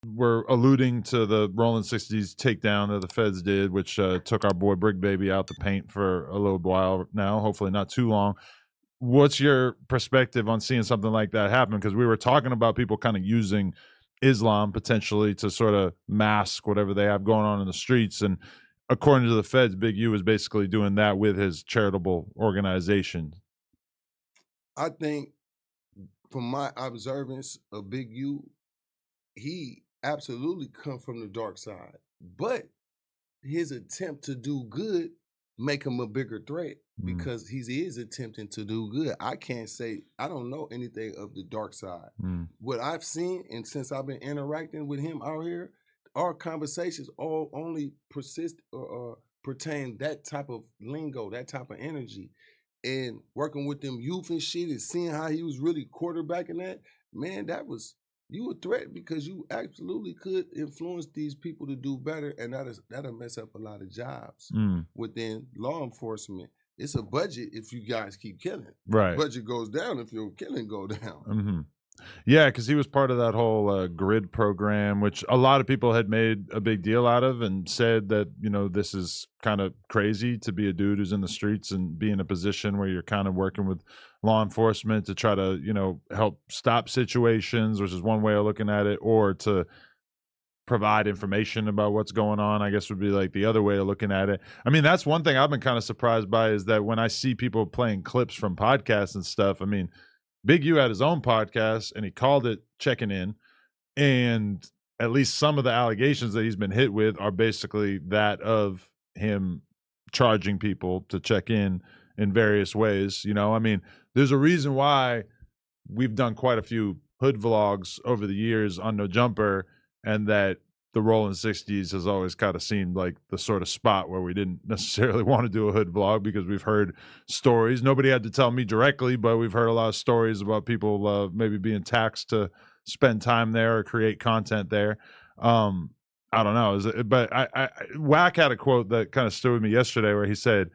were alluding to the Rollin 60s takedown that the feds did, which took our boy Brick Baby out the paint for a little while now, hopefully not too long. What's your perspective on seeing something like that happen? Because we were talking about people kind of using Islam potentially to sort of mask whatever they have going on in the streets. And according to the feds, Big U is basically doing that with his charitable organization. I think from my observance of Big U, he absolutely come from the dark side, but his attempt to do good make him a bigger threat because he is attempting to do good. I can't say I don't know anything of the dark side. What I've seen, and since I've been interacting with him out here, our conversations all only persist or pertain that type of lingo, that type of energy. And working with them youth and shit and seeing how he was really quarterbacking that, man, that was you a threat because you absolutely could influence these people to do better, and that'll mess up a lot of jobs within law enforcement. It's a budget if you guys keep killing. Right. Budget goes down if your killing go down. Yeah, because he was part of that whole grid program, which a lot of people had made a big deal out of and said that, you know, this is kind of crazy to be a dude who's in the streets and be in a position where you're kind of working with law enforcement to try to, you know, help stop situations, which is one way of looking at it, or to provide information about what's going on, I guess would be like the other way of looking at it. I mean, that's one thing I've been kind of surprised by is that when I see people playing clips from podcasts and stuff, I mean, Big U had his own podcast and he called it Checking In. And at least some of the allegations that he's been hit with are basically that of him charging people to check in various ways. You know, I mean, there's a reason why we've done quite a few hood vlogs over the years on No Jumper, and that the Rollin 60s has always kind of seemed like the sort of spot where we didn't necessarily want to do a hood vlog because we've heard stories. Nobody had to tell me directly, but we've heard a lot of stories about people maybe being taxed to spend time there or create content there. I don't know, but Wack had a quote that kind of stood with me yesterday where he said,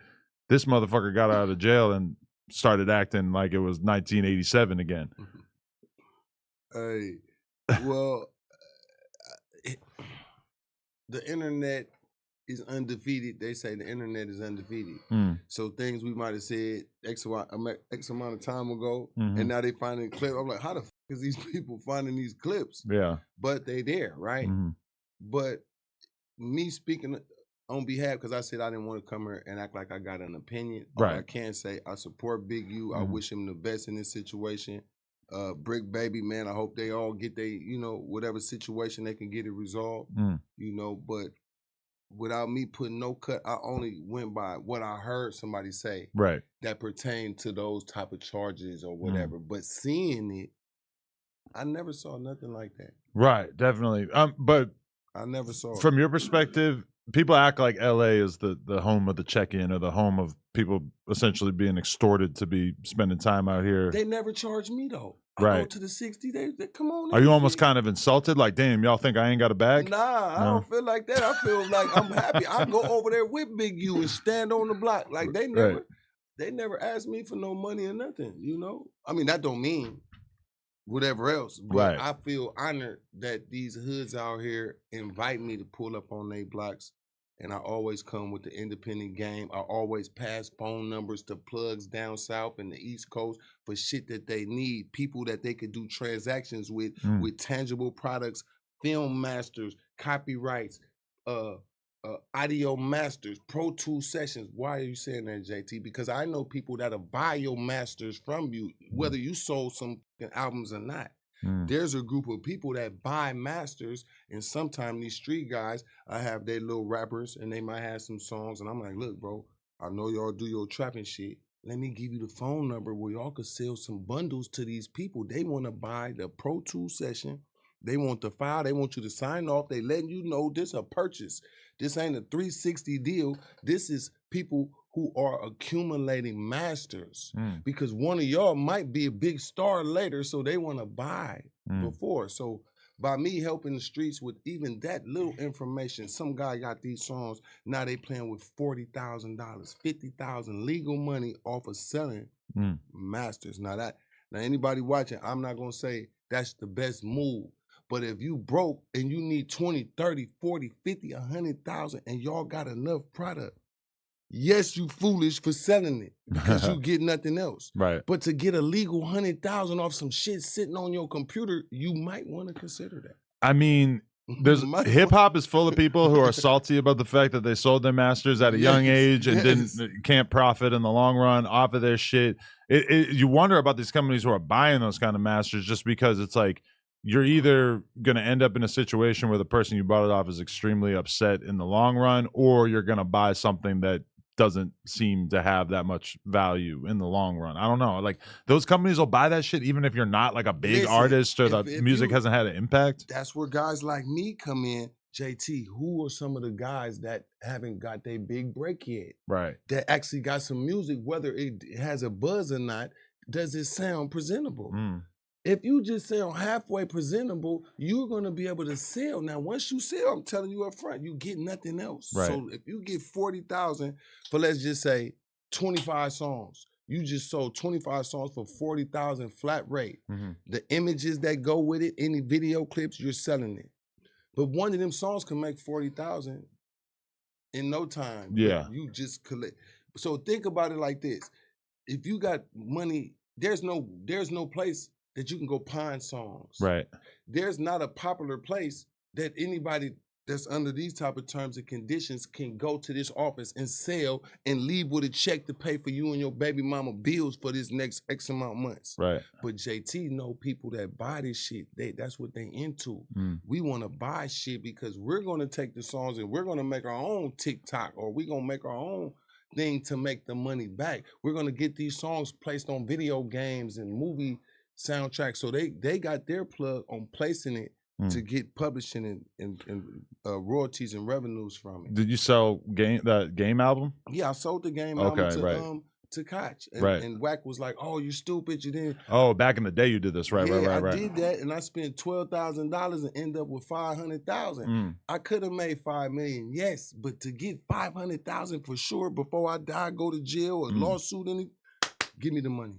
"This motherfucker got out of jail and started acting like it was 1987 again." Hey, well, the internet is undefeated. They say the internet is undefeated. So things we might have said X amount of time ago, and now they finding clips. I'm like, how the fuck is these people finding these clips? Yeah. But they there, right? But me speaking on behalf, because I said I didn't want to come here and act like I got an opinion. All I can say, I support Big U. I wish him the best in this situation. Brick Baby, man, I hope they all get you know, whatever situation they can get it resolved. You know, but without me putting no cut, I only went by what I heard somebody say that pertained to those type of charges or whatever. But seeing it, I never saw nothing like that. Right, definitely. But I never saw it. From your perspective, people act like LA is the home of the check-in or the home of people essentially being extorted to be spending time out here. They never charge me though. I go to the 60, they come on. Are you almost kind of insulted? Like, damn, y'all think I ain't got a bag? Nah, I don't feel like that. I feel like I'm happy. I go over there with Big U and stand on the block. Like they never asked me for no money or nothing, you know? I mean, that don't mean whatever else, but I feel honored that these hoods out here invite me to pull up on their blocks, and I always come with the independent game. I always pass phone numbers to plugs down south and the East Coast for shit that they need, people that they could do transactions with tangible products, film masters, copyrights, audio masters, Pro Tools sessions. Why are you saying that, JT? Because I know people that'll buy your masters from you, whether you sold some albums or not. There's a group of people that buy masters, and sometimes these street guys, I have their little rappers, and they might have some songs, and I'm like, look, bro, I know y'all do your trapping shit. Let me give you the phone number where y'all could sell some bundles to these people. They want to buy the Pro Tools session. They want the file. They want you to sign off. They letting you know this a purchase. This ain't a 360 deal. This is people who are accumulating masters because one of y'all might be a big star later, so they want to buy before. So by me helping the streets with even that little information, some guy got these songs, now they playing with $40,000, $50,000 legal money off of selling masters. Now anybody watching, I'm not gonna say that's the best move, But if you broke and you need 20, 30, 40, 50, 100,000 and y'all got enough product, yes, you foolish for selling it because you get nothing else. Right. But to get a legal 100,000 off some shit sitting on your computer, you might want to consider that. I mean, there's hip hop is full of people who are salty about the fact that they sold their masters at a young age and can't profit in the long run off of their shit. You wonder about these companies who are buying those kind of masters just because it's like you're either going to end up in a situation where the person you bought it off is extremely upset in the long run, or you're going to buy something that doesn't seem to have that much value in the long run. I don't know. Like those companies will buy that shit even if you're not like a big artist or the music hasn't had an impact. That's where guys like me come in. JT, who are some of the guys that haven't got their big break yet? Right. That actually got some music, whether it has a buzz or not, does it sound presentable? If you just sound halfway presentable, you're gonna be able to sell. Now, once you sell, I'm telling you up front, you get nothing else. Right. So if you get 40,000 for, let's just say, 25 songs, you just sold 25 songs for 40,000 flat rate. The images that go with it, any video clips, you're selling it. But one of them songs can make 40,000 in no time. Yeah. You just collect. So think about it like this. If you got money, there's no place that you can go find songs. Right. There's not a popular place that anybody that's under these type of terms and conditions can go to this office and sell and leave with a check to pay for you and your baby mama bills for this next X amount of months. Right. But JT know people that buy this shit. That's what they into. We want to buy shit because we're going to take the songs and we're going to make our own TikTok, or we're going to make our own thing to make the money back. We're going to get these songs placed on video games and movie soundtracks. So they got their plug on placing it to get publishing and royalties and revenues from it. Did you sell that game album? Yeah, I sold the game album to Koch. And Wack was like, "Oh, you stupid, you didn't." Oh, back in the day you did this, right? I did that, and I spent $12,000 and end up with 500,000. I could have made $5 million, yes, but to get 500,000 for sure before I die, go to jail or lawsuit, give me the money.